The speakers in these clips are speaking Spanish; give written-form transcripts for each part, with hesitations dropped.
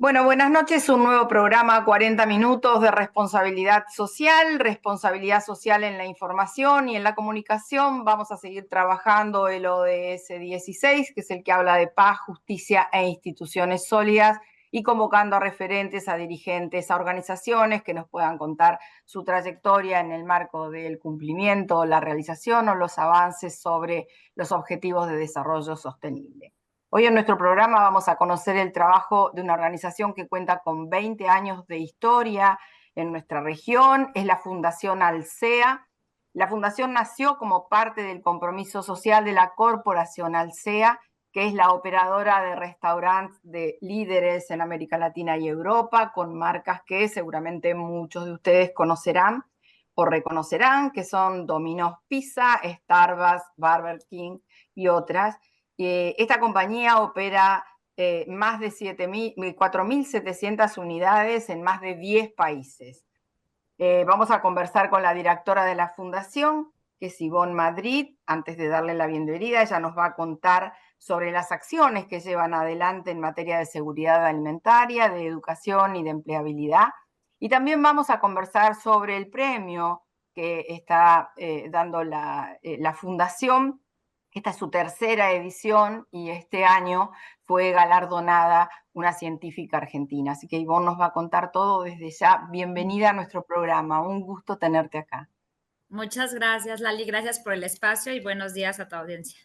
Bueno, buenas noches. Un nuevo programa, 40 minutos de responsabilidad social en la información y en la comunicación. Vamos a seguir trabajando el ODS 16, que es el que habla de paz, justicia e instituciones sólidas, y convocando a referentes, a dirigentes, a organizaciones que nos puedan contar su trayectoria en el marco del cumplimiento, la realización o los avances sobre los objetivos de desarrollo sostenible. Hoy en nuestro programa vamos a conocer el trabajo de una organización que cuenta con 20 años de historia en nuestra región, es la Fundación Alsea. La fundación nació como parte del compromiso social de la Corporación Alsea, que es la operadora de restaurantes de líderes en América Latina y Europa, con marcas que seguramente muchos de ustedes conocerán o reconocerán, que son Domino's Pizza, Starbucks, Burger King y otras. Esta compañía opera más de 4.700 unidades en más de 10 países. Vamos a conversar con la directora de la fundación, que es Ivonne Madrid. Antes de darle la bienvenida, ella nos va a contar sobre las acciones que llevan adelante en materia de seguridad alimentaria, de educación y de empleabilidad. Y también vamos a conversar sobre el premio que está dando la fundación. Esta es su tercera edición y este año fue galardonada una científica argentina. Así que Ivonne nos va a contar todo desde ya. Bienvenida a nuestro programa. Un gusto tenerte acá. Muchas gracias, Lali. Gracias por el espacio y buenos días a tu audiencia.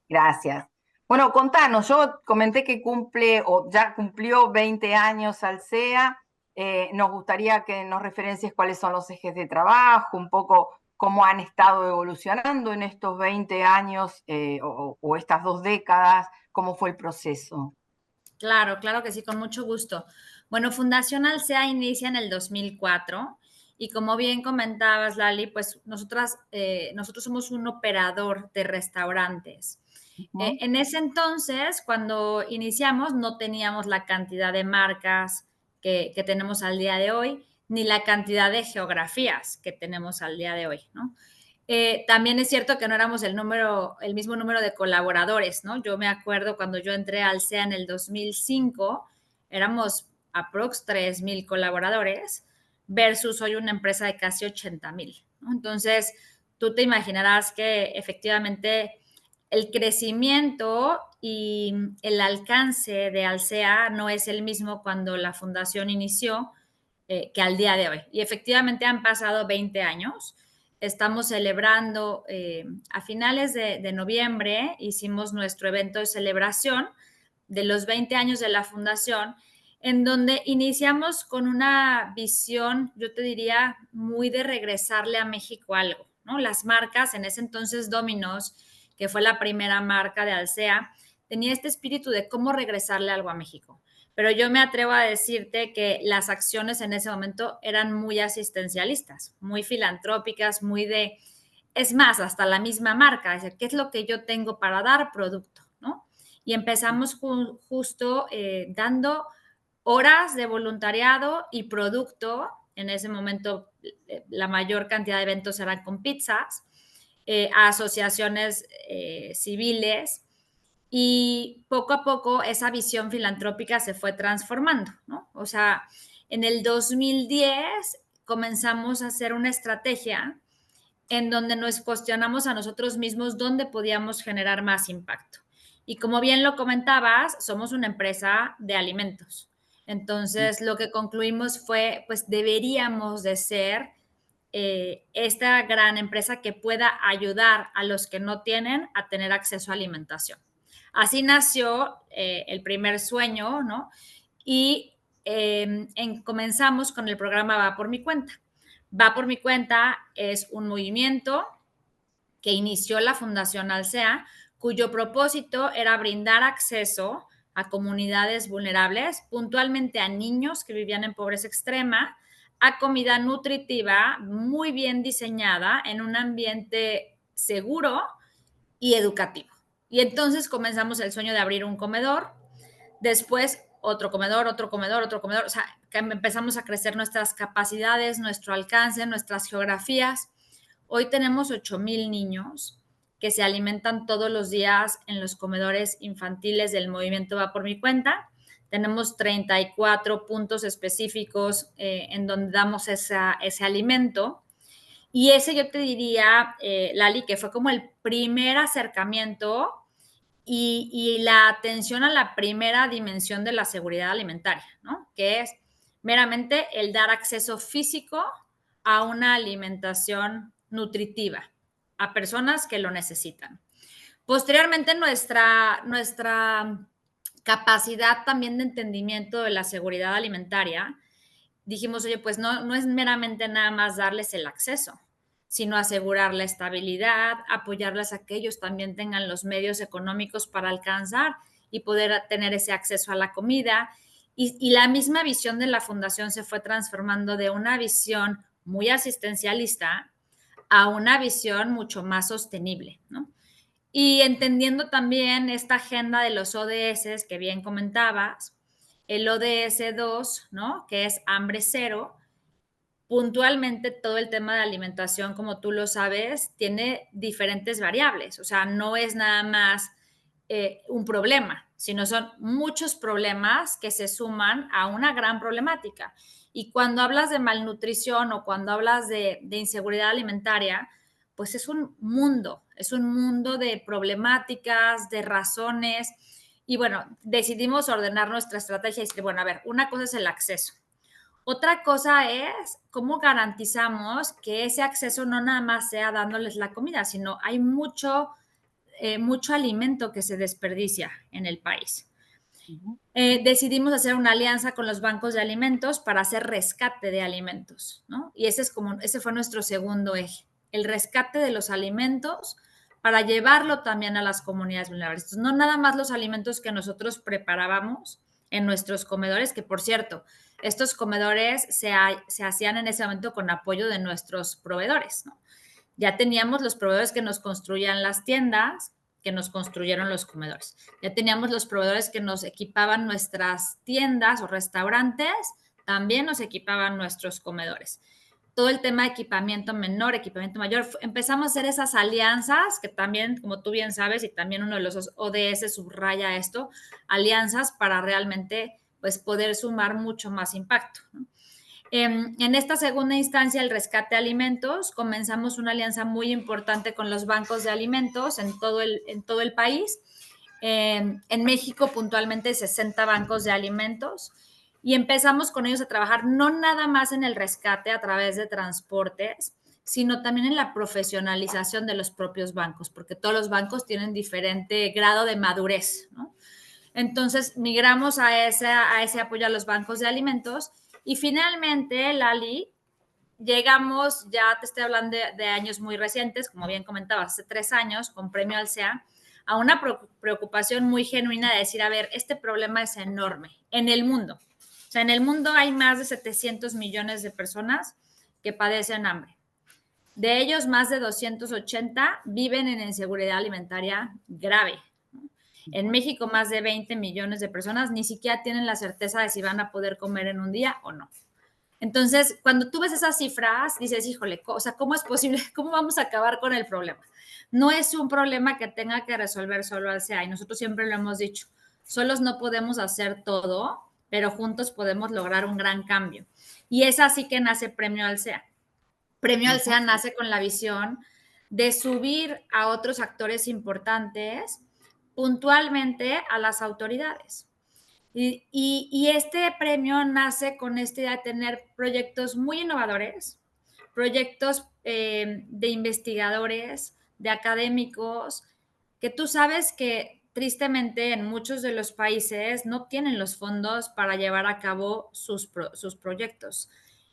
Gracias. Bueno, contanos, yo comenté que cumple o ya cumplió 20 años Alsea. Nos gustaría que nos referencies cuáles son los ejes de trabajo, un poco cómo han estado evolucionando en estos 20 años o estas 2 décadas, cómo fue el proceso. Claro que sí, con mucho gusto. Bueno, Fundación Alsea inicia en el 2004 y como bien comentabas, Lali, pues nosotros somos un operador de restaurantes. Uh-huh. En ese entonces, cuando iniciamos, no teníamos la cantidad de marcas que tenemos al día de hoy, ni la cantidad de geografías que tenemos al día de hoy, ¿no? También es cierto que no éramos el mismo número de colaboradores, ¿no? Yo me acuerdo cuando yo entré al SEA en el 2005, éramos aprox 3,000 colaboradores versus hoy una empresa de casi 80,000, ¿no? Entonces, tú te imaginarás que efectivamente el crecimiento y el alcance de Alsea no es el mismo cuando la fundación inició que al día de hoy. Y efectivamente han pasado 20 años. Estamos celebrando a finales de noviembre, hicimos nuestro evento de celebración de los 20 años de la fundación, en donde iniciamos con una visión, yo te diría, muy de regresarle a México algo, ¿no? Las marcas, en ese entonces Domino's, que fue la primera marca de Alsea, tenía este espíritu de cómo regresarle algo a México. Pero yo me atrevo a decirte que las acciones en ese momento eran muy asistencialistas, muy filantrópicas, muy de, es más, hasta la misma marca, es decir, ¿qué es lo que yo tengo para dar producto? ¿No? Y empezamos justo dando horas de voluntariado y producto. En ese momento la mayor cantidad de eventos eran con pizzas, a asociaciones civiles, y poco a poco esa visión filantrópica se fue transformando, ¿no? O sea, en el 2010 comenzamos a hacer una estrategia en donde nos cuestionamos a nosotros mismos dónde podíamos generar más impacto. Y como bien lo comentabas, somos una empresa de alimentos. Entonces, lo que concluimos fue, pues deberíamos de ser esta gran empresa que pueda ayudar a los que no tienen a tener acceso a alimentación. Así nació el primer sueño, ¿no? Y comenzamos con el programa Va por mi cuenta. Va por mi cuenta es un movimiento que inició la Fundación Alsea, cuyo propósito era brindar acceso a comunidades vulnerables, puntualmente a niños que vivían en pobreza extrema, a comida nutritiva muy bien diseñada en un ambiente seguro y educativo. Y entonces comenzamos el sueño de abrir un comedor, después otro comedor, otro comedor, otro comedor, o sea, que empezamos a crecer nuestras capacidades, nuestro alcance, nuestras geografías. Hoy tenemos 8,000 niños que se alimentan todos los días en los comedores infantiles del movimiento Va por mi cuenta. tenemos 34 puntos específicos en donde damos ese alimento. Y ese yo te diría, Lali, que fue como el primer acercamiento y la atención a la primera dimensión de la seguridad alimentaria, ¿no? Que es meramente el dar acceso físico a una alimentación nutritiva a personas que lo necesitan. Posteriormente, nuestra capacidad también de entendimiento de la seguridad alimentaria, dijimos, oye, pues no es meramente nada más darles el acceso, sino asegurar la estabilidad, apoyarles a que ellos también tengan los medios económicos para alcanzar y poder tener ese acceso a la comida. Y la misma visión de la fundación se fue transformando de una visión muy asistencialista a una visión mucho más sostenible, ¿no? Y entendiendo también esta agenda de los ODS que bien comentabas, el ODS 2, ¿no? Que es hambre cero. Puntualmente todo el tema de alimentación, como tú lo sabes, tiene diferentes variables. O sea, no es nada más un problema, sino son muchos problemas que se suman a una gran problemática. Y cuando hablas de malnutrición o cuando hablas de inseguridad alimentaria, pues es un mundo de problemáticas, de razones. Y bueno, decidimos ordenar nuestra estrategia y decir, bueno, a ver, una cosa es el acceso. Otra cosa es cómo garantizamos que ese acceso no nada más sea dándoles la comida, sino hay mucho alimento que se desperdicia en el país. Decidimos hacer una alianza con los bancos de alimentos para hacer rescate de alimentos, ¿no? Y ese fue nuestro segundo eje, el rescate de los alimentos para llevarlo también a las comunidades vulnerables. Entonces, no nada más los alimentos que nosotros preparábamos en nuestros comedores, que por cierto, estos comedores se hacían en ese momento con apoyo de nuestros proveedores, ¿no? Ya teníamos los proveedores que nos construían las tiendas, que nos construyeron los comedores. Ya teníamos los proveedores que nos equipaban nuestras tiendas o restaurantes, también nos equipaban nuestros comedores. Todo el tema de equipamiento menor, equipamiento mayor, empezamos a hacer esas alianzas que también, como tú bien sabes, y también uno de los ODS subraya esto, alianzas para realmente pues, poder sumar mucho más impacto, ¿no? En esta segunda instancia, el rescate de alimentos, comenzamos una alianza muy importante con los bancos de alimentos en todo el país. En México, puntualmente, 60 bancos de alimentos. Y empezamos con ellos a trabajar no nada más en el rescate a través de transportes, sino también en la profesionalización de los propios bancos, porque todos los bancos tienen diferente grado de madurez, ¿no? Entonces, migramos a ese apoyo a los bancos de alimentos y finalmente, Lali, llegamos, ya te estoy hablando de años muy recientes, como bien comentabas, hace 3 años, con Premio Alsea, a una preocupación muy genuina de decir, a ver, este problema es enorme en el mundo. O sea, en el mundo hay más de 700 millones de personas que padecen hambre. De ellos, más de 280 viven en inseguridad alimentaria grave. En México, más de 20 millones de personas ni siquiera tienen la certeza de si van a poder comer en un día o no. Entonces, cuando tú ves esas cifras, dices, híjole, o sea, ¿cómo es posible? ¿Cómo vamos a acabar con el problema? No es un problema que tenga que resolver solo Alsea, y nosotros siempre lo hemos dicho, solos no podemos hacer todo, pero juntos podemos lograr un gran cambio. Y es así que nace Premio Alsea. Premio Alsea nace con la visión de subir a otros actores importantes puntualmente a las autoridades. Y este premio nace con esta idea de tener proyectos muy innovadores, proyectos de investigadores, de académicos, que tú sabes que tristemente en muchos de los países no tienen los fondos para llevar a cabo sus proyectos.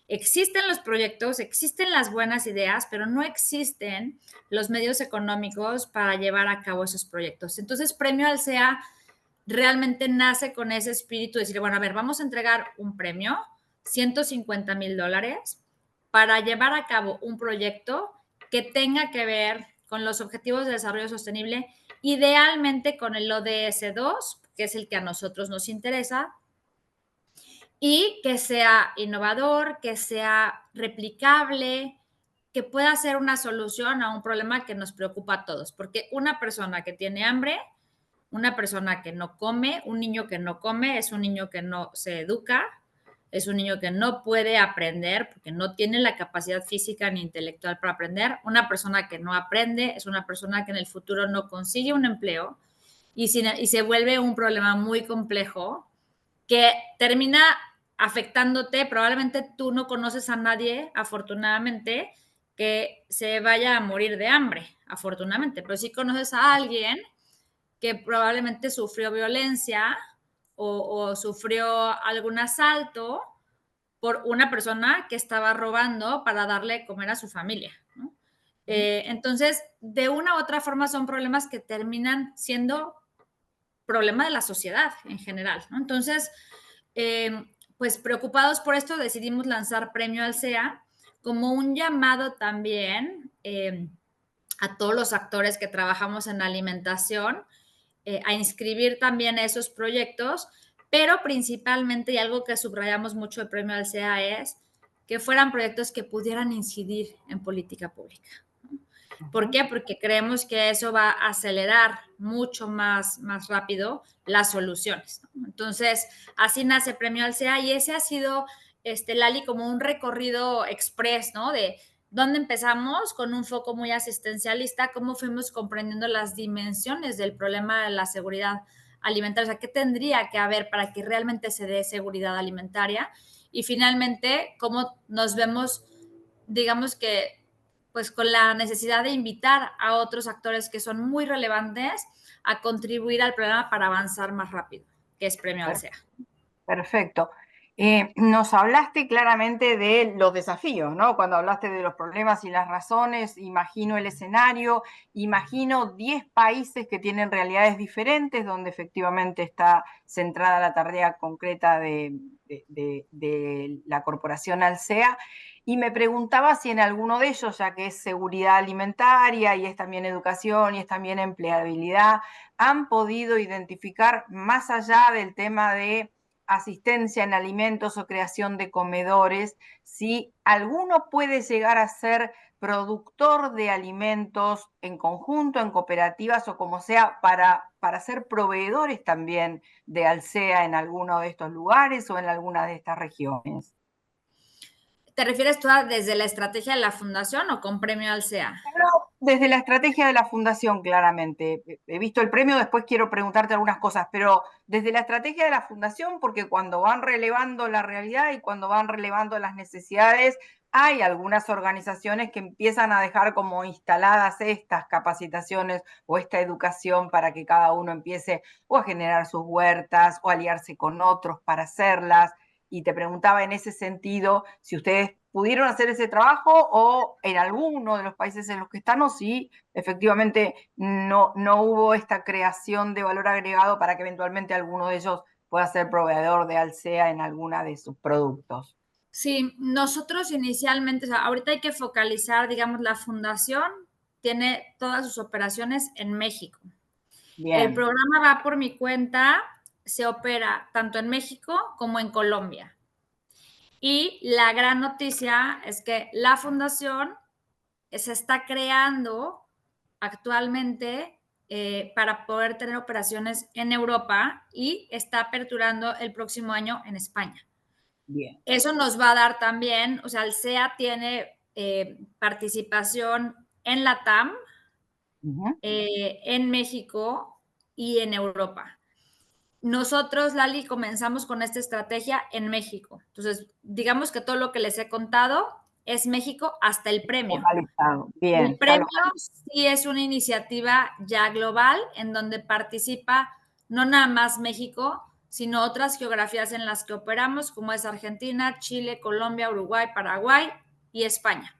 Existen los proyectos, existen las buenas ideas, pero no existen los medios económicos para llevar a cabo esos proyectos. Entonces, Premio Alsea realmente nace con ese espíritu de decir, bueno, a ver, vamos a entregar un premio, $150,000, para llevar a cabo un proyecto que tenga que ver con los Objetivos de Desarrollo Sostenible, idealmente con el ODS 2, que es el que a nosotros nos interesa, y que sea innovador, que sea replicable, que pueda ser una solución a un problema que nos preocupa a todos, porque una persona que tiene hambre Una persona que no come, un niño que no come, es un niño que no se educa, es un niño que no puede aprender porque no tiene la capacidad física ni intelectual para aprender. Una persona que no aprende es una persona que en el futuro no consigue un empleo y se vuelve un problema muy complejo que termina afectándote. Probablemente tú no conoces a nadie, afortunadamente, que se vaya a morir de hambre, afortunadamente, pero sí conoces a alguien que probablemente sufrió violencia o sufrió algún asalto por una persona que estaba robando para darle de comer a su familia, ¿no? Entonces, de una u otra forma son problemas que terminan siendo problema de la sociedad en general, ¿no? Entonces, pues preocupados por esto, decidimos lanzar Premio Alsea como un llamado también a todos los actores que trabajamos en alimentación, a inscribir también esos proyectos, pero principalmente, y algo que subrayamos mucho del Premio Alsea, es que fueran proyectos que pudieran incidir en política pública. ¿Por qué? Porque creemos que eso va a acelerar mucho más rápido las soluciones, ¿no? Entonces, así nace Premio Alsea y ese ha sido, Lali, como un recorrido express, ¿no? De dónde empezamos con un foco muy asistencialista, cómo fuimos comprendiendo las dimensiones del problema de la seguridad alimentaria, o sea, qué tendría que haber para que realmente se dé seguridad alimentaria y finalmente cómo nos vemos, digamos que pues con la necesidad de invitar a otros actores que son muy relevantes a contribuir al programa para avanzar más rápido, que es Premio Alsea. Perfecto. Nos hablaste claramente de los desafíos, ¿no? Cuando hablaste de los problemas y las razones, imagino el escenario, imagino 10 países que tienen realidades diferentes, donde efectivamente está centrada la tarea concreta de la corporación Alsea. Y me preguntaba si en alguno de ellos, ya que es seguridad alimentaria y es también educación y es también empleabilidad, han podido identificar más allá del tema de asistencia en alimentos o creación de comedores, si alguno puede llegar a ser productor de alimentos en conjunto, en cooperativas o como sea, para ser proveedores también de Alsea en alguno de estos lugares o en alguna de estas regiones. ¿Te refieres tú desde la estrategia de la fundación o con Premio Alsea? Desde la estrategia de la fundación, claramente. He visto el premio, después quiero preguntarte algunas cosas, pero desde la estrategia de la fundación, porque cuando van relevando la realidad y cuando van relevando las necesidades, hay algunas organizaciones que empiezan a dejar como instaladas estas capacitaciones o esta educación para que cada uno empiece o a generar sus huertas o aliarse con otros para hacerlas. Y te preguntaba en ese sentido si ustedes pudieron hacer ese trabajo o en alguno de los países en los que están o si efectivamente no hubo esta creación de valor agregado para que eventualmente alguno de ellos pueda ser proveedor de Alsea en alguna de sus productos. Sí, nosotros inicialmente, o sea, ahorita hay que focalizar, digamos, la fundación tiene todas sus operaciones en México. El Bien. programa va por mi cuenta, se opera tanto en México como en Colombia. Y la gran noticia es que la fundación se está creando actualmente para poder tener operaciones en Europa y está aperturando el próximo año en España. Bien. Eso nos va a dar también, o sea, el SEA tiene participación en la TAM, en México y en Europa. Nosotros, Lali, comenzamos con esta estrategia en México. Entonces, digamos que todo lo que les he contado es México hasta el premio. Localizado. Bien. El premio sí es una iniciativa ya global en donde participa no nada más México, sino otras geografías en las que operamos, como es Argentina, Chile, Colombia, Uruguay, Paraguay y España.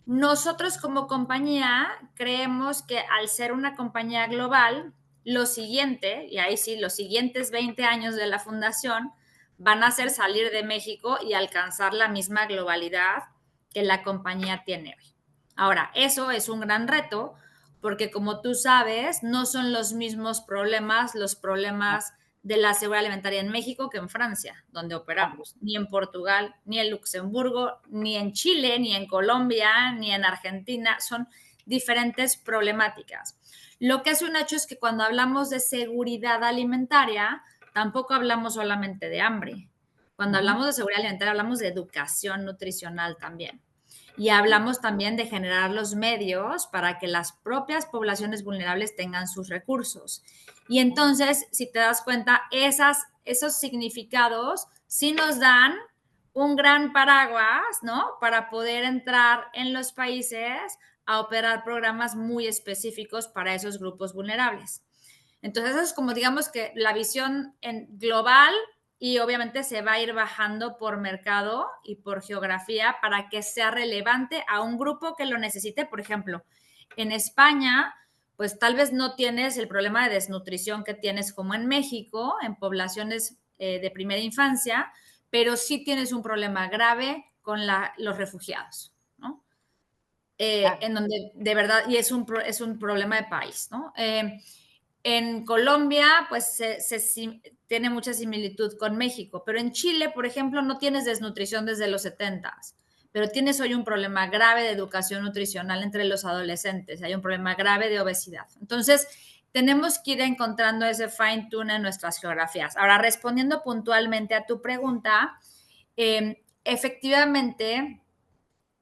Nosotros como compañía creemos que al ser una compañía global, lo siguiente, y ahí sí, los siguientes 20 años de la fundación van a ser salir de México y alcanzar la misma globalidad que la compañía tiene hoy. Ahora, eso es un gran reto porque como tú sabes, no son los mismos problemas, los problemas de la seguridad alimentaria en México que en Francia, donde operamos, ni en Portugal, ni en Luxemburgo, ni en Chile, ni en Colombia, ni en Argentina, son diferentes problemáticas. Lo que es un hecho es que cuando hablamos de seguridad alimentaria, tampoco hablamos solamente de hambre. Cuando hablamos de seguridad alimentaria, hablamos de educación nutricional también. Y hablamos también de generar los medios para que las propias poblaciones vulnerables tengan sus recursos. Y entonces, si te das cuenta, esos significados sí nos dan un gran paraguas, ¿no? Para poder entrar en los países a operar programas muy específicos para esos grupos vulnerables. Entonces, eso es como digamos que la visión en global y obviamente se va a ir bajando por mercado y por geografía para que sea relevante a un grupo que lo necesite. Por ejemplo, en España, pues tal vez no tienes el problema de desnutrición que tienes como en México, en poblaciones de primera infancia, pero sí tienes un problema grave con los refugiados, ¿no? En donde de verdad, y es un problema de país, ¿no? En Colombia, pues tiene mucha similitud con México, pero en Chile, por ejemplo, no tienes desnutrición desde los 70s, pero tienes hoy un problema grave de educación nutricional entre los adolescentes, hay un problema grave de obesidad. Entonces, tenemos que ir encontrando ese fine tune en nuestras geografías. Ahora, respondiendo puntualmente a tu pregunta, efectivamente,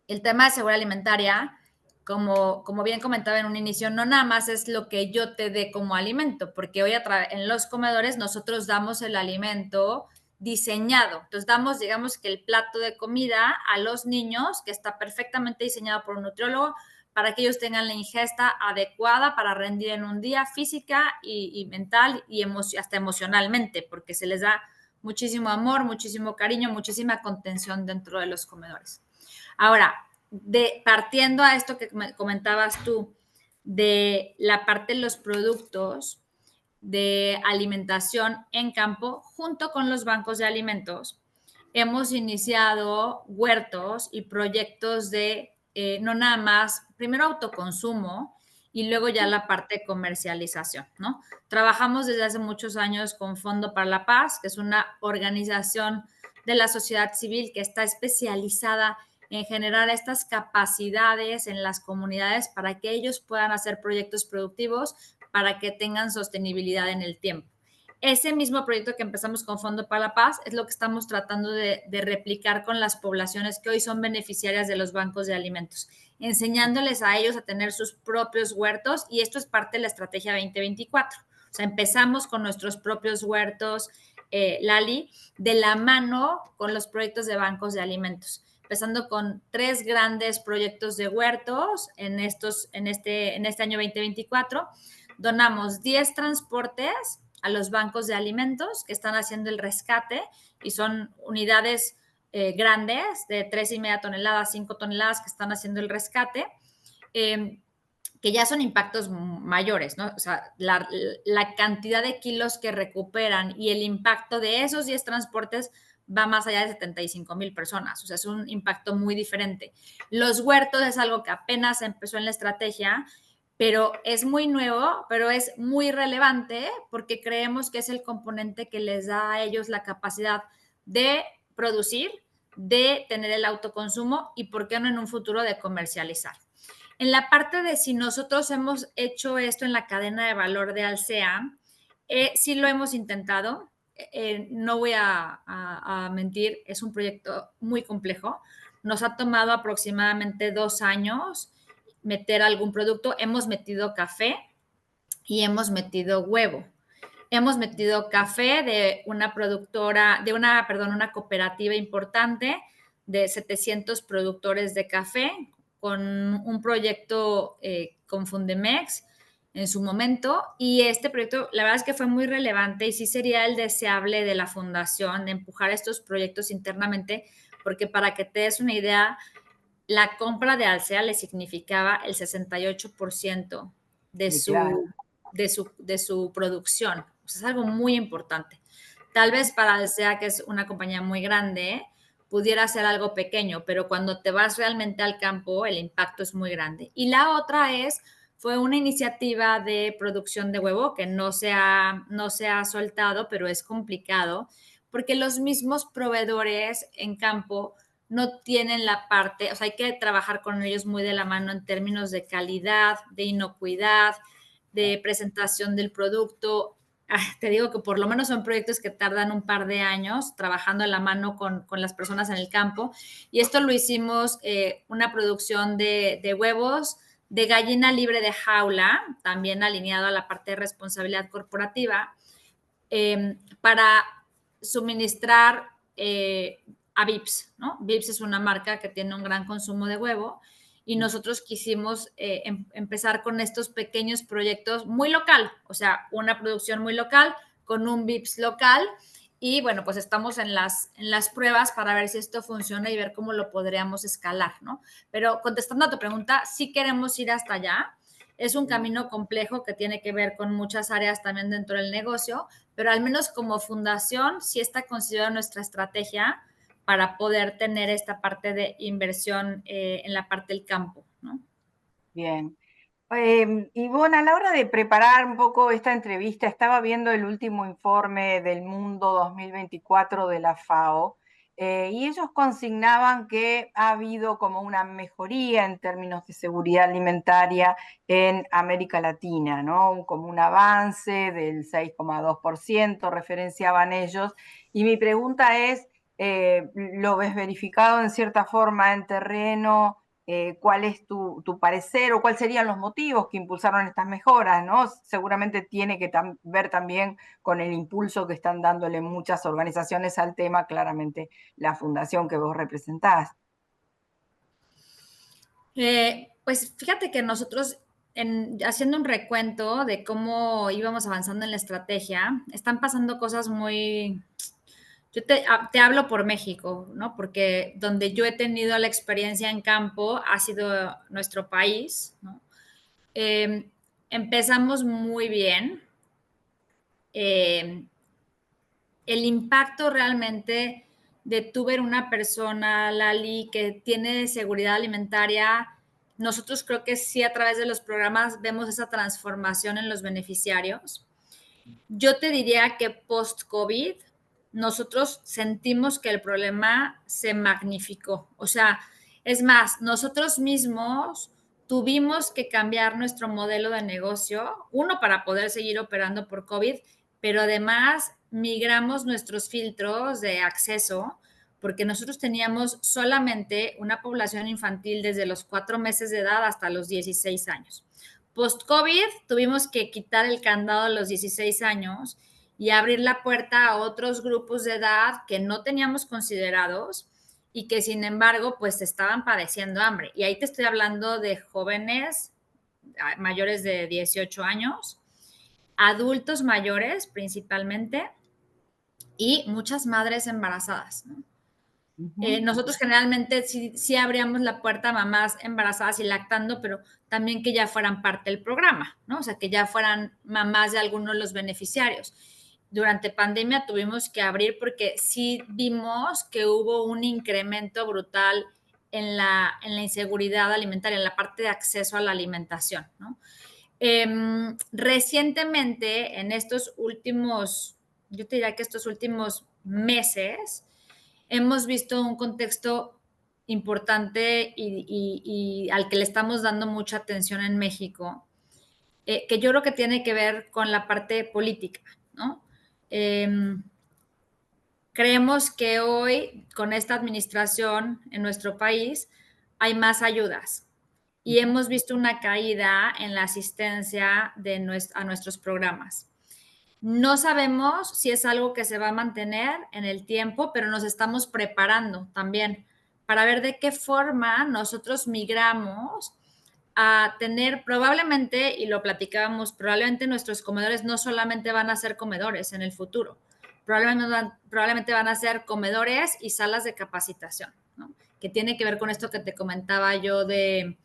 el tema de seguridad alimentaria, como bien comentaba en un inicio, no nada más es lo que yo te dé como alimento, porque hoy en los comedores nosotros damos el alimento diseñado. Entonces damos, digamos que el plato de comida a los niños, que está perfectamente diseñado por un nutriólogo, para que ellos tengan la ingesta adecuada para rendir en un día física y mental y hasta emocionalmente, porque se les da muchísimo amor, muchísimo cariño, muchísima contención dentro de los comedores. Ahora, partiendo a esto que comentabas tú, de la parte de los productos de alimentación en campo, junto con los bancos de alimentos, hemos iniciado huertos y proyectos de no nada más, primero autoconsumo y luego ya la parte de comercialización, ¿no? Trabajamos desde hace muchos años con Fondo para la Paz, que es una organización de la sociedad civil que está especializada en generar estas capacidades en las comunidades para que ellos puedan hacer proyectos productivos para que tengan sostenibilidad en el tiempo. Ese mismo proyecto que empezamos con Fondo para la Paz es lo que estamos tratando de replicar con las poblaciones que hoy son beneficiarias de los bancos de alimentos, enseñándoles a ellos a tener sus propios huertos, y esto es parte de la estrategia 2024. O sea, empezamos con nuestros propios huertos, Lali, de la mano con los proyectos de bancos de alimentos, empezando con 3 grandes proyectos de huertos en este año 2024. Donamos 10 transportes a los bancos de alimentos que están haciendo el rescate, y son unidades grandes de 3,5 toneladas, 5 toneladas, que están haciendo el rescate, que ya son impactos mayores, ¿no? O sea, la cantidad de kilos que recuperan y el impacto de esos 10 transportes va más allá de 75,000 personas. O sea, es un impacto muy diferente. Los huertos es algo que apenas empezó en la estrategia, pero es muy nuevo, pero es muy relevante porque creemos que es el componente que les da a ellos la capacidad de producir, de tener el autoconsumo y, ¿por qué no, en un futuro de comercializar? En la parte de si nosotros hemos hecho esto en la cadena de valor de Alsea, sí lo hemos intentado. No voy a mentir, es un proyecto muy complejo. Nos ha tomado aproximadamente 2 años meter algún producto. Hemos metido café y hemos metido huevo. Hemos metido café de una una cooperativa importante de 700 productores de café, con un proyecto con Fundemex en su momento, y este proyecto la verdad es que fue muy relevante y sí sería el deseable de la fundación de empujar estos proyectos internamente, porque para que te des una idea, la compra de Alsea le significaba el 68% de su producción. O sea, es algo muy importante. Tal vez para Alsea, que es una compañía muy grande, pudiera ser algo pequeño, pero cuando te vas realmente al campo, el impacto es muy grande. Y la otra fue una iniciativa de producción de huevo que no se ha soltado, pero es complicado, porque los mismos proveedores en campo no tienen la parte, o sea, hay que trabajar con ellos muy de la mano en términos de calidad, de inocuidad, de presentación del producto. Te digo que por lo menos son proyectos que tardan un par de años trabajando en la mano con las personas en el campo. Y esto lo hicimos una producción de huevos de gallina libre de jaula, también alineado a la parte de responsabilidad corporativa, para suministrar a Vips, ¿no? Vips es una marca que tiene un gran consumo de huevo y nosotros quisimos empezar con estos pequeños proyectos muy local, o sea, una producción muy local con un Vips local y bueno, pues estamos en las pruebas para ver si esto funciona y ver cómo lo podríamos escalar, ¿no? Pero contestando a tu pregunta, sí queremos ir hasta allá. Es un camino complejo que tiene que ver con muchas áreas también dentro del negocio, pero al menos como fundación sí está considerada nuestra estrategia para poder tener esta parte de inversión en la parte del campo, ¿no? Bien. Y bueno, a la hora de preparar un poco esta entrevista, estaba viendo el último informe del Mundo 2024 de la FAO, y ellos consignaban que ha habido como una mejoría en términos de seguridad alimentaria en América Latina, ¿no? Como un avance del 6,2%, referenciaban ellos. Y mi pregunta es, ¿lo ves verificado en cierta forma en terreno? ¿Cuál es tu parecer o cuáles serían los motivos que impulsaron estas mejoras, ¿no? Seguramente tiene que ver también con el impulso que están dándole muchas organizaciones al tema, claramente la fundación que vos representás. Pues fíjate que nosotros, haciendo un recuento de cómo íbamos avanzando en la estrategia, están pasando cosas muy... Yo te hablo por México, ¿no? Porque donde yo he tenido la experiencia en campo ha sido nuestro país, ¿no? Eh, Empezamos muy bien. Eh, el impacto realmente de tú ver una persona, Lali, que tiene seguridad alimentaria, nosotros creo que sí a través de los programas vemos esa transformación en los beneficiarios. Yo te diría que post-COVID nosotros sentimos que el problema se magnificó. O sea, es más, nosotros mismos tuvimos que cambiar nuestro modelo de negocio, uno para poder seguir operando por COVID, pero además migramos nuestros filtros de acceso porque nosotros teníamos solamente una población infantil desde los 4 meses de edad hasta los 16 años. Post-COVID tuvimos que quitar el candado a los 16 años y abrir la puerta a otros grupos de edad que no teníamos considerados y que sin embargo pues estaban padeciendo hambre. Y ahí te estoy hablando de jóvenes mayores de 18 años, adultos mayores principalmente y muchas madres embarazadas, ¿no? Nosotros generalmente sí abríamos la puerta a mamás embarazadas y lactando, pero también que ya fueran parte del programa, ¿no? O sea, que ya fueran mamás de algunos de los beneficiarios. Durante pandemia tuvimos que abrir porque sí vimos que hubo un incremento brutal en la inseguridad alimentaria, en la parte de acceso a la alimentación, ¿no? Recientemente, en estos últimos, yo te diría que estos últimos meses, hemos visto un contexto importante y al que le estamos dando mucha atención en México, que yo creo que tiene que ver con la parte política, ¿no? Creemos que hoy, con esta administración en nuestro país, hay más ayudas y hemos visto una caída en la asistencia a nuestros programas. No sabemos si es algo que se va a mantener en el tiempo, pero nos estamos preparando también para ver de qué forma nosotros migramos a tener probablemente, y lo platicábamos, probablemente nuestros comedores no solamente van a ser comedores en el futuro, probablemente van a ser comedores y salas de capacitación, ¿no? Que tiene que ver con esto que te comentaba yo de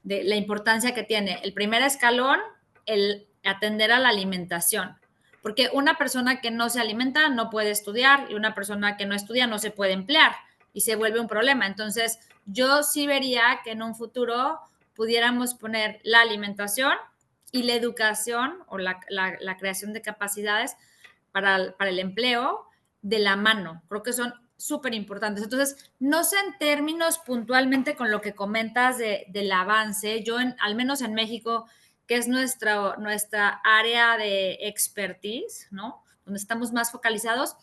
la importancia que tiene el primer escalón, el atender a la alimentación. Porque una persona que no se alimenta no puede estudiar y una persona que no estudia no se puede emplear y se vuelve un problema. Entonces, yo sí vería que en un futuro pudiéramos poner la alimentación y la educación o la creación de capacidades para el empleo de la mano. Creo que son súper importantes. Entonces, no sé en términos puntualmente con lo que comentas del avance, yo al menos en México que es nuestra área de expertise, ¿no? Donde estamos más focalizados.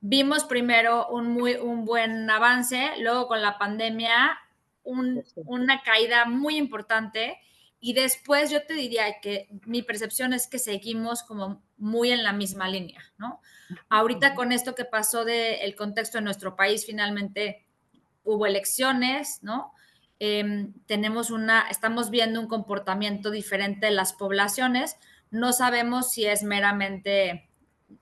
Vimos primero un buen avance, luego con la pandemia una caída muy importante y después yo te diría que mi percepción es que seguimos como muy en la misma línea, ¿no? Ahorita con esto que pasó del contexto de nuestro país, finalmente hubo elecciones, ¿no? Estamos viendo un comportamiento diferente de las poblaciones. No sabemos si es meramente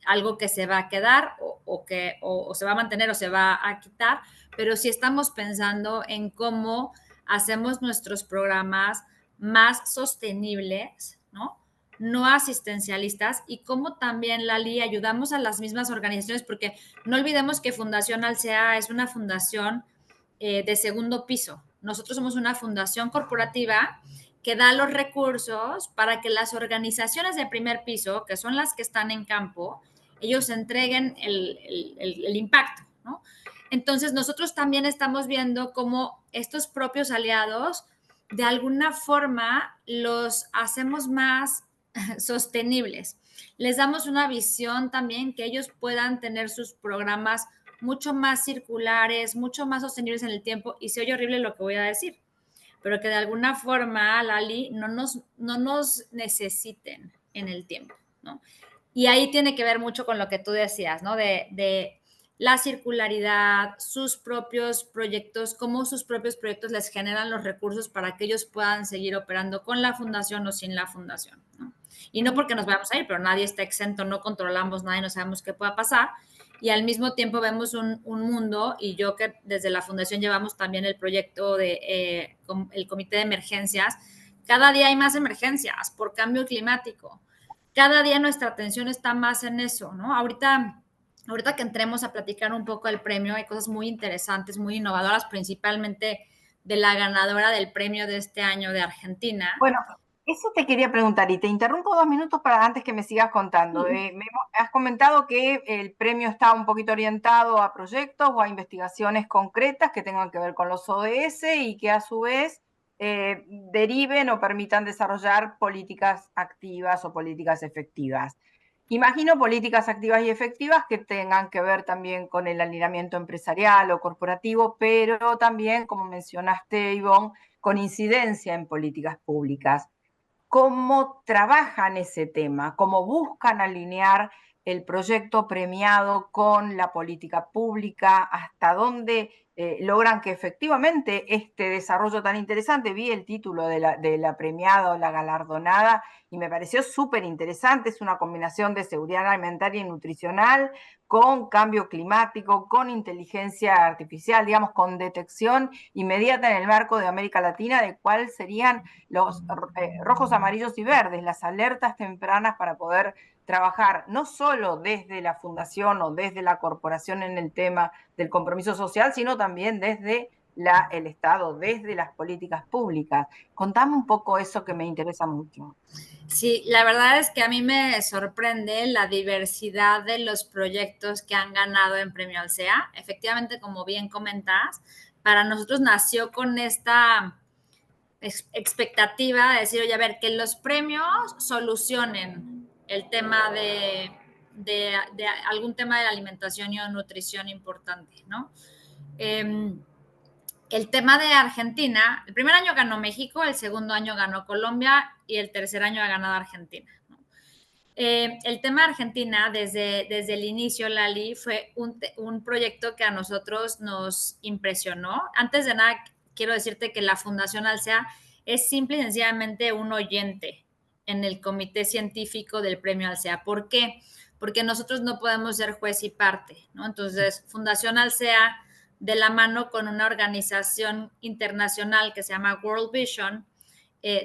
algo que se va a quedar o se va a mantener o se va a quitar, pero sí estamos pensando en cómo hacemos nuestros programas más sostenibles, ¿no? No asistencialistas y cómo también, Lali, ayudamos a las mismas organizaciones, porque no olvidemos que Fundación Alsea es una fundación de segundo piso. Nosotros somos una fundación corporativa que da los recursos para que las organizaciones de primer piso, que son las que están en campo, ellos entreguen el impacto, ¿no? Entonces, nosotros también estamos viendo cómo estos propios aliados, de alguna forma, los hacemos más sostenibles. Les damos una visión también que ellos puedan tener sus programas mucho más circulares, mucho más sostenibles en el tiempo, y se oye horrible lo que voy a decir, pero que de alguna forma, Lali, no nos necesiten en el tiempo, ¿no? Y ahí tiene que ver mucho con lo que tú decías, ¿no? De la circularidad, sus propios proyectos, cómo sus propios proyectos les generan los recursos para que ellos puedan seguir operando con la fundación o sin la fundación, ¿no? Y no porque nos vayamos a ir, pero nadie está exento, no controlamos nada y no sabemos qué pueda pasar. Y al mismo tiempo vemos un mundo, y yo que desde la fundación llevamos también el proyecto de el comité de emergencias, cada día hay más emergencias por cambio climático. Cada día nuestra atención está más en eso, ¿no? Ahorita que entremos a platicar un poco del premio, hay cosas muy interesantes, muy innovadoras, principalmente de la ganadora del premio de este año de Argentina. Bueno, eso te quería preguntar y te interrumpo 2 minutos para antes que me sigas contando. Me has comentado que el premio está un poquito orientado a proyectos o a investigaciones concretas que tengan que ver con los ODS y que a su vez deriven o permitan desarrollar políticas activas o políticas efectivas. Imagino políticas activas y efectivas que tengan que ver también con el alineamiento empresarial o corporativo, pero también, como mencionaste, Ivonne, con incidencia en políticas públicas. ¿Cómo trabajan ese tema? ¿Cómo buscan alinear el proyecto premiado con la política pública? ¿Hasta dónde logran que efectivamente este desarrollo tan interesante? Vi el título de la premiada o la galardonada y me pareció súper interesante. Es una combinación de seguridad alimentaria y nutricional con cambio climático, con inteligencia artificial, digamos, con detección inmediata en el marco de América Latina de cuáles serían los rojos, amarillos y verdes, las alertas tempranas para poder trabajar no solo desde la fundación o desde la corporación en el tema del compromiso social, sino también desde el Estado, desde las políticas públicas. Contame un poco eso que me interesa mucho. Sí, la verdad es que a mí me sorprende la diversidad de los proyectos que han ganado en Premio Alsea. Efectivamente, como bien comentas, para nosotros nació con esta expectativa de decir, oye, a ver, que los premios solucionen el tema de algún tema de la alimentación y nutrición importante, ¿no? El tema de Argentina, el primer año ganó México, el segundo año ganó Colombia y el tercer año ha ganado Argentina, ¿no? El tema de Argentina, desde el inicio, Lali, fue un proyecto que a nosotros nos impresionó. Antes de nada, quiero decirte que la Fundación Alsea es simple y sencillamente un oyente en el comité científico del premio Alsea. ¿Por qué? Porque nosotros no podemos ser juez y parte, ¿no? Entonces, Fundación Alsea, de la mano con una organización internacional que se llama World Vision,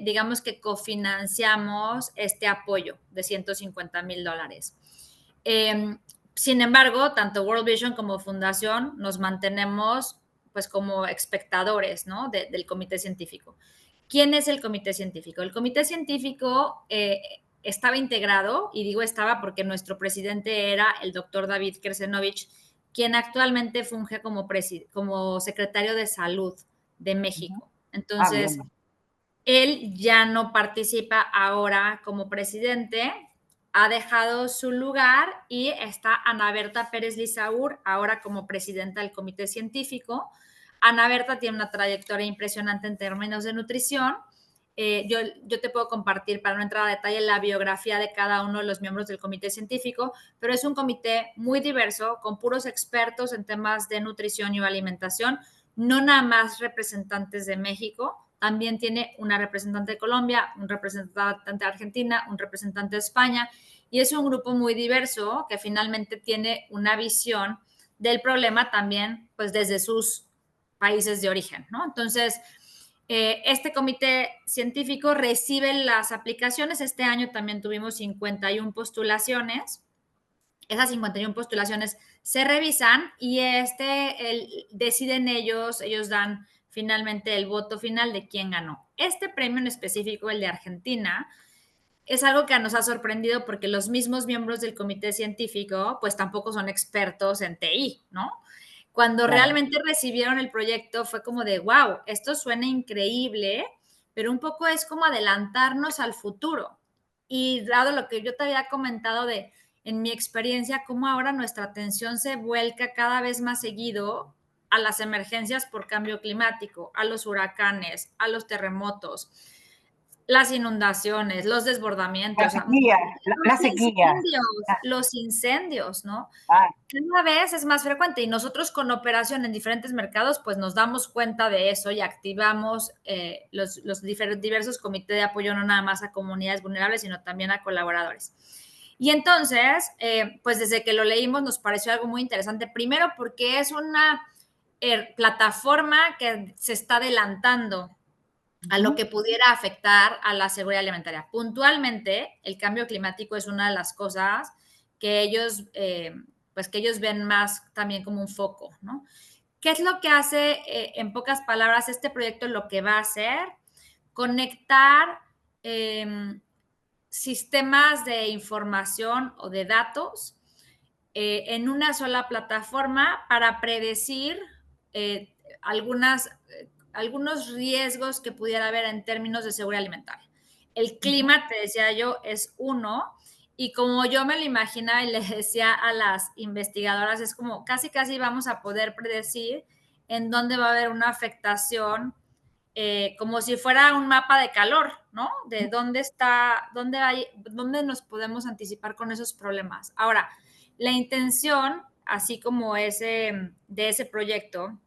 digamos que cofinanciamos este apoyo de $150,000. Sin embargo, tanto World Vision como Fundación nos mantenemos pues como espectadores, ¿no? Del comité científico. ¿Quién es el comité científico? El comité científico estaba integrado, y digo estaba porque nuestro presidente era el doctor David Kersenovich, quien actualmente funge como secretario de Salud de México. Entonces, Él ya no participa ahora como presidente, ha dejado su lugar y está Ana Berta Pérez Lizaur ahora como presidenta del comité científico. Ana Berta tiene una trayectoria impresionante en términos de nutrición. Yo te puedo compartir, para no entrar a detalle, la biografía de cada uno de los miembros del comité científico, pero es un comité muy diverso, con puros expertos en temas de nutrición y alimentación, no nada más representantes de México, también tiene una representante de Colombia, un representante de Argentina, un representante de España, y es un grupo muy diverso que finalmente tiene una visión del problema también, pues desde sus países de origen, ¿no? Entonces, este comité científico recibe las aplicaciones. Este año también tuvimos 51 postulaciones. Esas 51 postulaciones se revisan y deciden ellos dan finalmente el voto final de quién ganó. Este premio en específico, el de Argentina, es algo que nos ha sorprendido porque los mismos miembros del comité científico pues tampoco son expertos en TI, ¿no? Cuando realmente recibieron el proyecto fue como de, wow, esto suena increíble, pero un poco es como adelantarnos al futuro. Y dado lo que yo te había comentado de, en mi experiencia, cómo ahora nuestra atención se vuelca cada vez más seguido a las emergencias por cambio climático, a los huracanes, a los terremotos, las inundaciones, los desbordamientos, La sequía. los incendios, ¿no? Ah, Cada vez es más frecuente y nosotros con operación en diferentes mercados, pues nos damos cuenta de eso y activamos los diversos comités de apoyo, no nada más a comunidades vulnerables, sino también a colaboradores. Y entonces, pues desde que lo leímos nos pareció algo muy interesante, primero porque es una plataforma que se está adelantando a lo que pudiera afectar a la seguridad alimentaria. Puntualmente, el cambio climático es una de las cosas que ellos, pues que ellos ven más también como un foco, ¿no? ¿Qué es lo que hace, en pocas palabras, este proyecto? Lo que va a hacer, conectar sistemas de información o de datos en una sola plataforma para predecir eh, algunas algunos riesgos que pudiera haber en términos de seguridad alimentaria. El clima, te decía yo, es uno, y como yo me lo imaginaba y le decía a las investigadoras, es como casi vamos a poder predecir en dónde va a haber una afectación, como si fuera un mapa de calor, ¿no? De dónde está, dónde nos podemos anticipar con esos problemas. Ahora, la intención, así como de ese proyecto,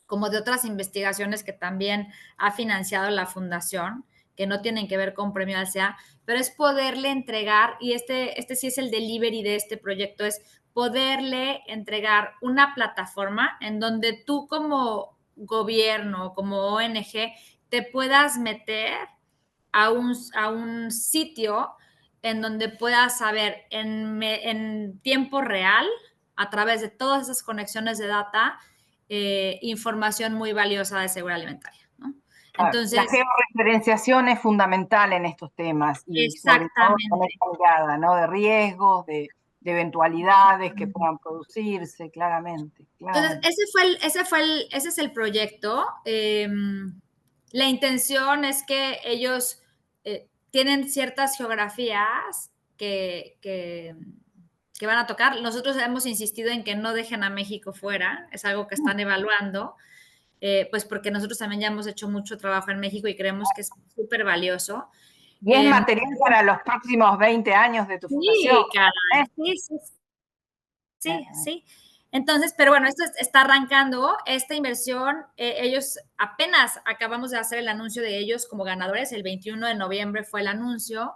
como de otras investigaciones que también ha financiado la fundación, que no tienen que ver con Premio Alsea, pero es poderle entregar, y este sí es el delivery de este proyecto, es poderle entregar una plataforma en donde tú como gobierno, como ONG, te puedas meter a un sitio en donde puedas saber en tiempo real, a través de todas esas conexiones de data, información muy valiosa de seguridad alimentaria, ¿no? la Entonces, georreferenciación es fundamental en estos temas y sobre todo con exactamente. esta mirada, ¿no? De riesgos, de eventualidades que puedan producirse, claramente, Entonces, claramente. ese es el proyecto. La intención es que ellos tienen ciertas geografías que van a tocar. Nosotros hemos insistido en que no dejen a México fuera, es algo que están evaluando, pues porque nosotros también ya hemos hecho mucho trabajo en México y creemos que es súper valioso. Y es material para los próximos 20 años de tu fundación. Sí, caray, sí. Entonces, pero bueno, esto está arrancando, esta inversión, ellos apenas acabamos de hacer el anuncio de ellos como ganadores, el 21 de noviembre fue el anuncio,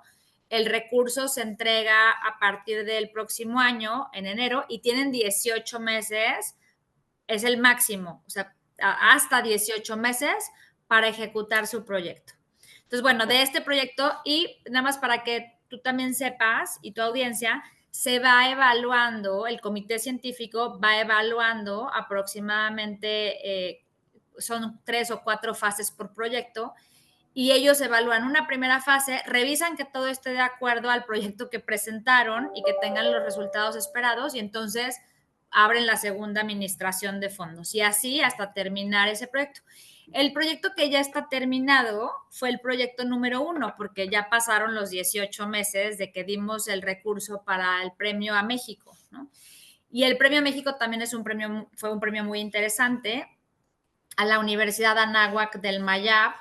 el recurso se entrega a partir del próximo año, en enero, y tienen 18 meses, es el máximo, o sea, hasta 18 meses para ejecutar su proyecto. Entonces, bueno, de este proyecto, y nada más para que tú también sepas y tu audiencia, se va evaluando, el comité científico va evaluando aproximadamente, son 3 o 4 fases por proyecto, y ellos evalúan una primera fase, revisan que todo esté de acuerdo al proyecto que presentaron y que tengan los resultados esperados, y entonces abren la segunda administración de fondos y así hasta terminar ese proyecto. El proyecto que ya está terminado fue el proyecto número 1, porque ya pasaron los 18 meses de que dimos el recurso para el premio a México, ¿no? Y el premio a México también fue un premio muy interesante a la Universidad Anáhuac del Mayab,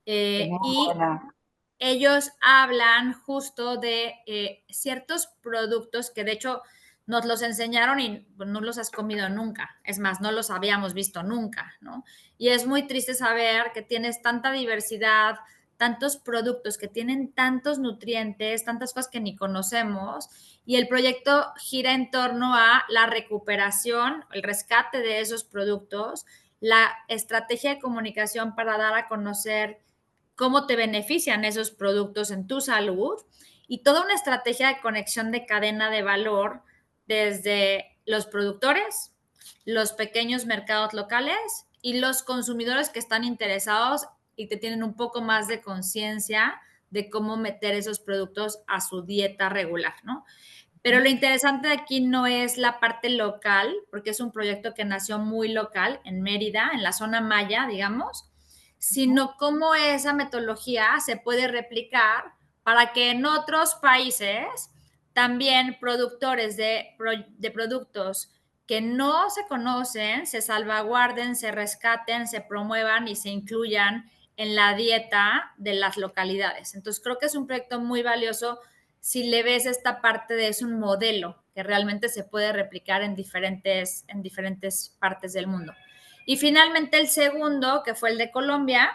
Es muy y buena. ellos hablan justo de ciertos productos que de hecho nos los enseñaron y no los has comido nunca. Es más, no los habíamos visto nunca, ¿no? Y es muy triste saber que tienes tanta diversidad, tantos productos que tienen tantos nutrientes, tantas cosas que ni conocemos, y el proyecto gira en torno a la recuperación, el rescate de esos productos, la estrategia de comunicación para dar a conocer cómo te benefician esos productos en tu salud y toda una estrategia de conexión de cadena de valor desde los productores, los pequeños mercados locales y los consumidores que están interesados y que tienen un poco más de conciencia de cómo meter esos productos a su dieta regular, ¿no? Pero lo interesante de aquí no es la parte local, porque es un proyecto que nació muy local, en Mérida, en la zona maya, digamos, sino cómo esa metodología se puede replicar para que en otros países también productores de productos que no se conocen se salvaguarden, se rescaten, se promuevan y se incluyan en la dieta de las localidades. Entonces creo que es un proyecto muy valioso si le ves esta parte de es un modelo que realmente se puede replicar en diferentes partes del mundo. Y finalmente el segundo, que fue el de Colombia,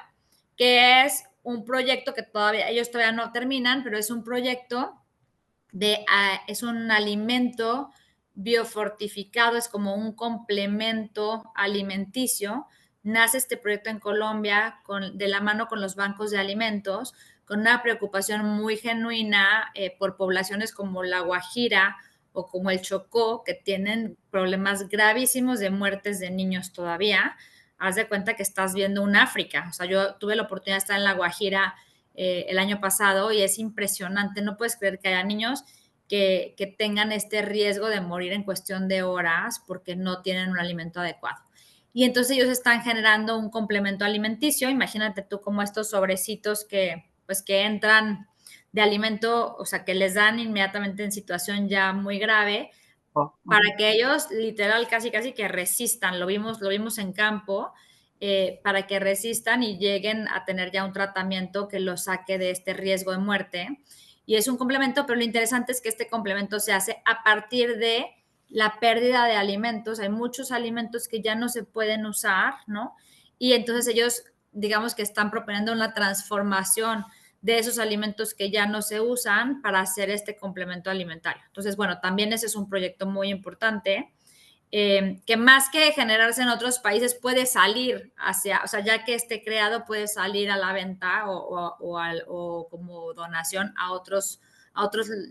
que es un proyecto que ellos todavía no terminan, pero es un proyecto es un alimento biofortificado, es como un complemento alimenticio. Nace este proyecto en Colombia de la mano con los bancos de alimentos, con una preocupación muy genuina por poblaciones como La Guajira o como el Chocó, que tienen problemas gravísimos de muertes de niños todavía. Haz de cuenta que estás viendo un África. O sea, yo tuve la oportunidad de estar en La Guajira el año pasado y es impresionante. No puedes creer que haya niños que tengan este riesgo de morir en cuestión de horas porque no tienen un alimento adecuado. Y entonces ellos están generando un complemento alimenticio. Imagínate tú como estos sobrecitos que entran de alimento, o sea, que les dan inmediatamente en situación ya muy grave, para que ellos literal casi que resistan. Lo vimos en campo, para que resistan y lleguen a tener ya un tratamiento que los saque de este riesgo de muerte. Y es un complemento, pero lo interesante es que este complemento se hace a partir de la pérdida de alimentos. Hay muchos alimentos que ya no se pueden usar, ¿no? Y entonces ellos, digamos que están proponiendo una transformación de esos alimentos que ya no se usan para hacer este complemento alimentario. Entonces, bueno, también ese es un proyecto muy importante, que más que generarse en otros países puede salir o sea, ya que esté creado puede salir a la venta o como donación a otros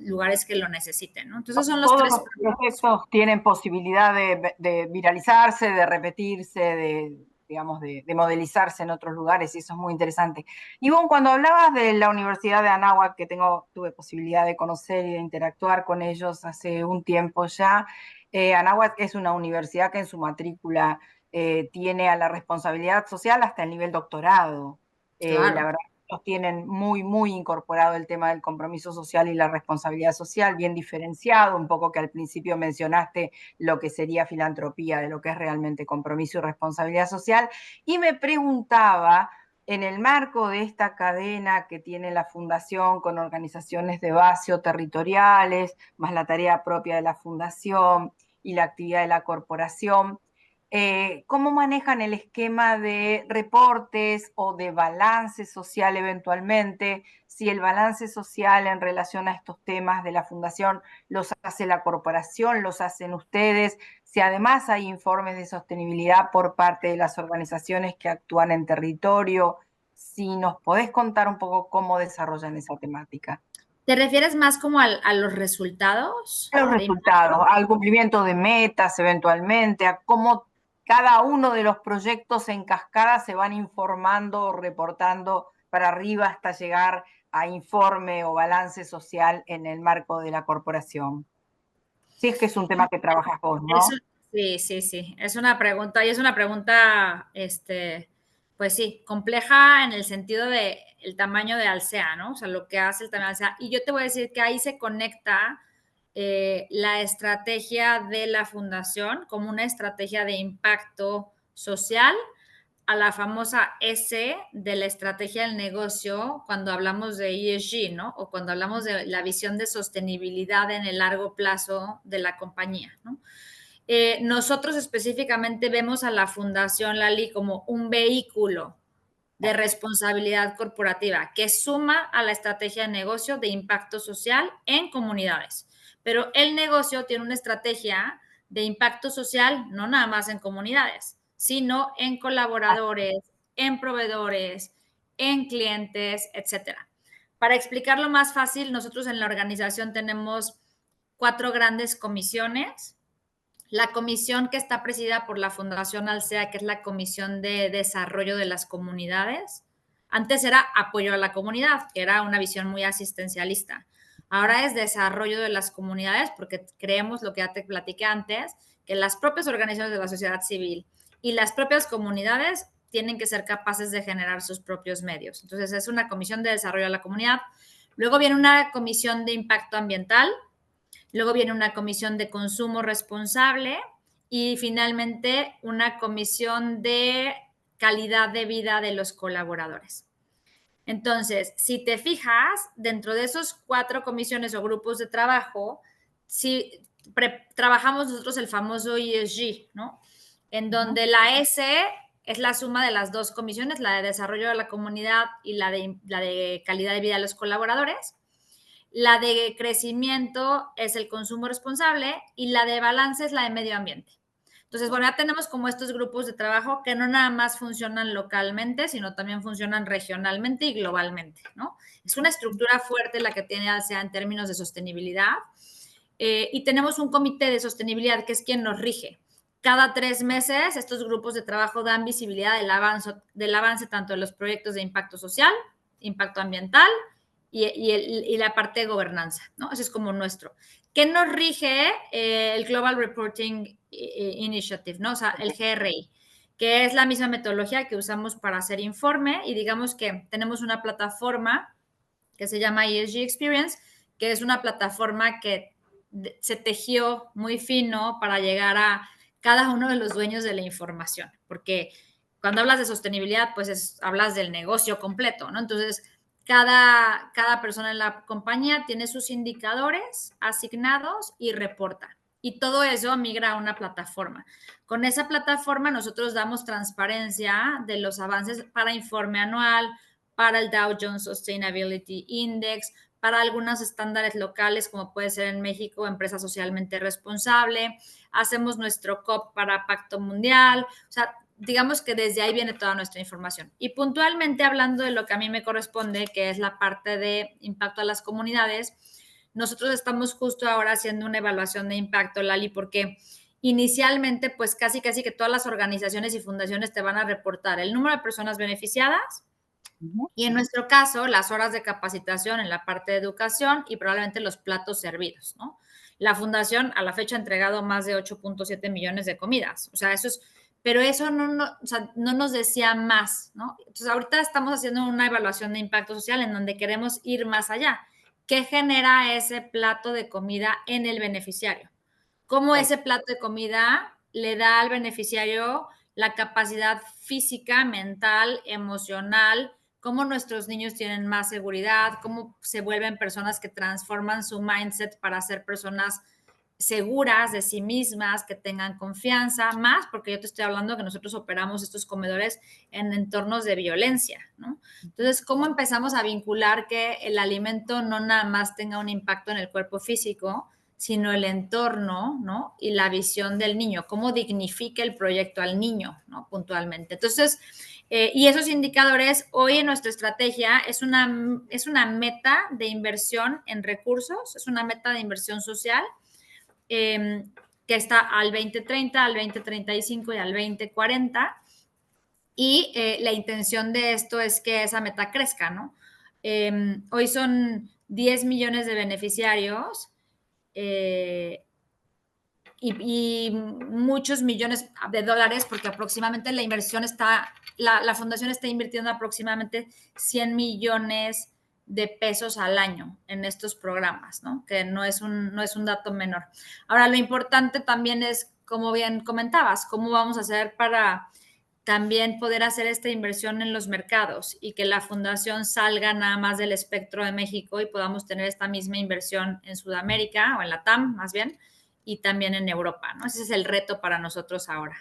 lugares que lo necesiten, ¿no? Entonces son los Todos tres los proyectos. proyectos tienen posibilidad de viralizarse, de repetirse, digamos, de modelizarse en otros lugares, y eso es muy interesante. Y bueno, cuando hablabas de la Universidad de Anáhuac, que tuve posibilidad de conocer y de interactuar con ellos hace un tiempo ya, Anáhuac es una universidad que en su matrícula tiene a la responsabilidad social hasta el nivel doctorado. La Claro. verdad, ellos tienen muy, muy incorporado el tema del compromiso social y la responsabilidad social, bien diferenciado, un poco que al principio mencionaste lo que sería filantropía, de lo que es realmente compromiso y responsabilidad social. Y me preguntaba, en el marco de esta cadena que tiene la fundación con organizaciones de base o territoriales, más la tarea propia de la fundación y la actividad de la corporación, ¿cómo manejan el esquema de reportes o de balance social eventualmente? Si el balance social en relación a estos temas de la fundación los hace la corporación, los hacen ustedes, si además hay informes de sostenibilidad por parte de las organizaciones que actúan en territorio, si nos podés contar un poco cómo desarrollan esa temática. ¿Te refieres más como a los resultados Los de impacto? resultados, al cumplimiento de metas eventualmente, a cómo cada uno de los proyectos en cascada se van informando o reportando para arriba hasta llegar a informe o balance social en el marco de la corporación. Si es que es un tema que trabajas vos, Eso, ¿no? Sí, sí, sí. Es una pregunta, y es una pregunta, pues sí, compleja en el sentido de el tamaño de Alsea, ¿no? O sea, lo que hace el tamaño de Alsea. Y yo te voy a decir que ahí se conecta la estrategia de la fundación como una estrategia de impacto social a la famosa S de la estrategia del negocio cuando hablamos de ESG, ¿no? O cuando hablamos de la visión de sostenibilidad en el largo plazo de la compañía, ¿no? Nosotros específicamente vemos a la Fundación Lali como un vehículo de responsabilidad corporativa que suma a la estrategia de negocio de impacto social en comunidades. Pero el negocio tiene una estrategia de impacto social no nada más en comunidades, sino en colaboradores, en proveedores, en clientes, etcétera. Para explicarlo más fácil, nosotros en la organización tenemos 4 grandes comisiones. La comisión que está presidida por la Fundación Alsea, que es la Comisión de Desarrollo de las Comunidades. Antes era apoyo a la comunidad, que era una visión muy asistencialista. Ahora es desarrollo de las comunidades, porque creemos lo que ya te platiqué antes, que las propias organizaciones de la sociedad civil y las propias comunidades tienen que ser capaces de generar sus propios medios. Entonces es una comisión de desarrollo de la comunidad. Luego viene una comisión de impacto ambiental, luego viene una comisión de consumo responsable y finalmente una comisión de calidad de vida de los colaboradores. Entonces, si te fijas, dentro de esos 4 comisiones o grupos de trabajo, si trabajamos nosotros el famoso ESG, ¿no? En donde la S es la suma de las 2 comisiones, la de desarrollo de la comunidad y la de calidad de vida de los colaboradores. La de crecimiento es el consumo responsable y la de balance es la de medio ambiente. Entonces, bueno, ya tenemos como estos grupos de trabajo que no nada más funcionan localmente, sino también funcionan regionalmente y globalmente, ¿no? Es una estructura fuerte la que tiene ALSEA en términos de sostenibilidad. Y tenemos un comité de sostenibilidad que es quien nos rige. Cada 3 meses estos grupos de trabajo dan visibilidad del avance tanto de los proyectos de impacto social, impacto ambiental y la parte de gobernanza, ¿no? Ese es como nuestro. ¿Qué nos rige el Global Reporting Initiative, ¿no? O sea, el GRI, que es la misma metodología que usamos para hacer informe y digamos que tenemos una plataforma que se llama ESG Experience, que es una plataforma que se tejió muy fino para llegar a cada uno de los dueños de la información, porque cuando hablas de sostenibilidad, pues hablas del negocio completo, ¿no? Entonces, cada persona en la compañía tiene sus indicadores asignados y reporta. Y todo eso migra a una plataforma. Con esa plataforma nosotros damos transparencia de los avances para informe anual, para el Dow Jones Sustainability Index, para algunos estándares locales, como puede ser en México, empresa socialmente responsable. Hacemos nuestro COP para Pacto Mundial. O sea, digamos que desde ahí viene toda nuestra información. Y puntualmente hablando de lo que a mí me corresponde, que es la parte de impacto a las comunidades, nosotros estamos justo ahora haciendo una evaluación de impacto, Lali, porque inicialmente, pues casi que todas las organizaciones y fundaciones te van a reportar el número de personas beneficiadas, y en nuestro caso, las horas de capacitación en la parte de educación y probablemente los platos servidos, ¿no? La fundación a la fecha ha entregado más de 8.7 millones de comidas. O sea, eso es, pero eso o sea, no nos decía más, ¿no? Entonces, ahorita estamos haciendo una evaluación de impacto social en donde queremos ir más allá. ¿Qué genera ese plato de comida en el beneficiario? ¿Cómo ese plato de comida le da al beneficiario la capacidad física, mental, emocional? Cómo nuestros niños tienen más seguridad, cómo se vuelven personas que transforman su mindset para ser personas seguras de sí mismas, que tengan confianza, más porque yo te estoy hablando que nosotros operamos estos comedores en entornos de violencia, ¿no? Entonces, ¿cómo empezamos a vincular que el alimento no nada más tenga un impacto en el cuerpo físico, sino el entorno, ¿no? Y la visión del niño, cómo dignifica el proyecto al niño, ¿no? Puntualmente. Entonces, y esos indicadores hoy en nuestra estrategia es una meta de inversión en recursos, es una meta de inversión social que está al 2030, al 2035 y al 2040. Y la intención de esto es que esa meta crezca, ¿no? Hoy son 10 millones de beneficiarios y muchos millones de dólares, porque aproximadamente la inversión está, la fundación está invirtiendo aproximadamente 100 millones de pesos al año en estos programas, ¿no? Que no es un dato menor. Ahora, lo importante también es, como bien comentabas, cómo vamos a hacer para también poder hacer esta inversión en los mercados y que la fundación salga nada más del espectro de México y podamos tener esta misma inversión en Sudamérica o en la TAM más bien, y también en Europa, ¿no? Ese es el reto para nosotros ahora.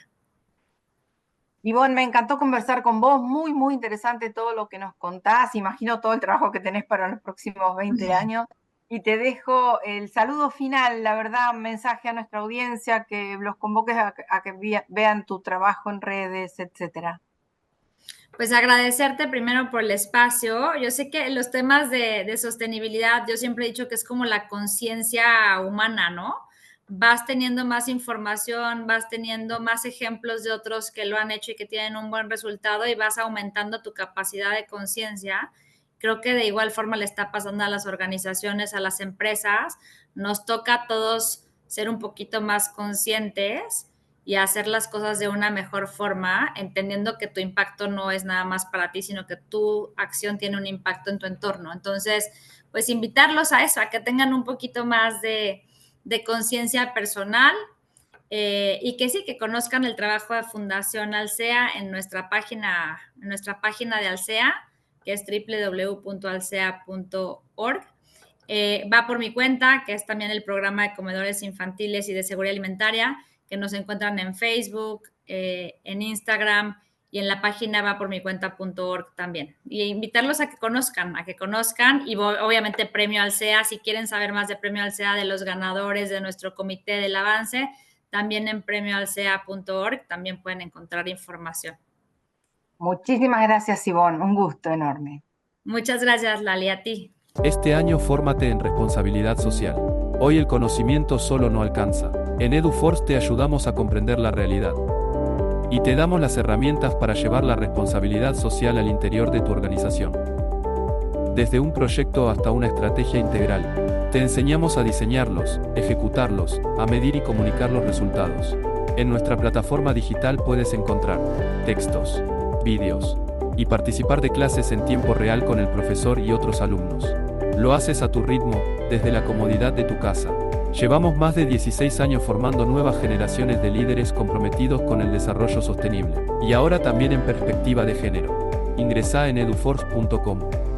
Ivonne, me encantó conversar con vos, muy, muy interesante todo lo que nos contás, imagino todo el trabajo que tenés para los próximos 20 años, y te dejo el saludo final, la verdad, un mensaje a nuestra audiencia, que los convoques a que vean tu trabajo en redes, etcétera. Pues agradecerte primero por el espacio. Yo sé que los temas de sostenibilidad, yo siempre he dicho que es como la conciencia humana, ¿no? Vas teniendo más información, vas teniendo más ejemplos de otros que lo han hecho y que tienen un buen resultado y vas aumentando tu capacidad de conciencia. Creo que de igual forma le está pasando a las organizaciones, a las empresas. Nos toca a todos ser un poquito más conscientes y hacer las cosas de una mejor forma, entendiendo que tu impacto no es nada más para ti, sino que tu acción tiene un impacto en tu entorno. Entonces, pues invitarlos a eso, a que tengan un poquito más de conciencia personal y que sí, que conozcan el trabajo de Fundación Alsea en nuestra página de Alsea, que es www.alsea.org. Va por mi cuenta, que es también el programa de comedores infantiles y de seguridad alimentaria, que nos encuentran en Facebook, en Instagram y en la página vapormicuenta.org también. Y invitarlos a que conozcan y obviamente Premio Alsea, si quieren saber más de Premio Alsea, de los ganadores de nuestro comité del avance, también en premioalsea.org también pueden encontrar información. Muchísimas gracias, Ivonne, un gusto enorme. Muchas gracias, Lali, a ti. Este año fórmate en responsabilidad social. Hoy el conocimiento solo no alcanza. En EduForce te ayudamos a comprender la realidad y te damos las herramientas para llevar la responsabilidad social al interior de tu organización. Desde un proyecto hasta una estrategia integral, te enseñamos a diseñarlos, ejecutarlos, a medir y comunicar los resultados. En nuestra plataforma digital puedes encontrar textos, vídeos y participar de clases en tiempo real con el profesor y otros alumnos. Lo haces a tu ritmo, desde la comodidad de tu casa. Llevamos más de 16 años formando nuevas generaciones de líderes comprometidos con el desarrollo sostenible, y ahora también en perspectiva de género. Ingresá en eduforce.com.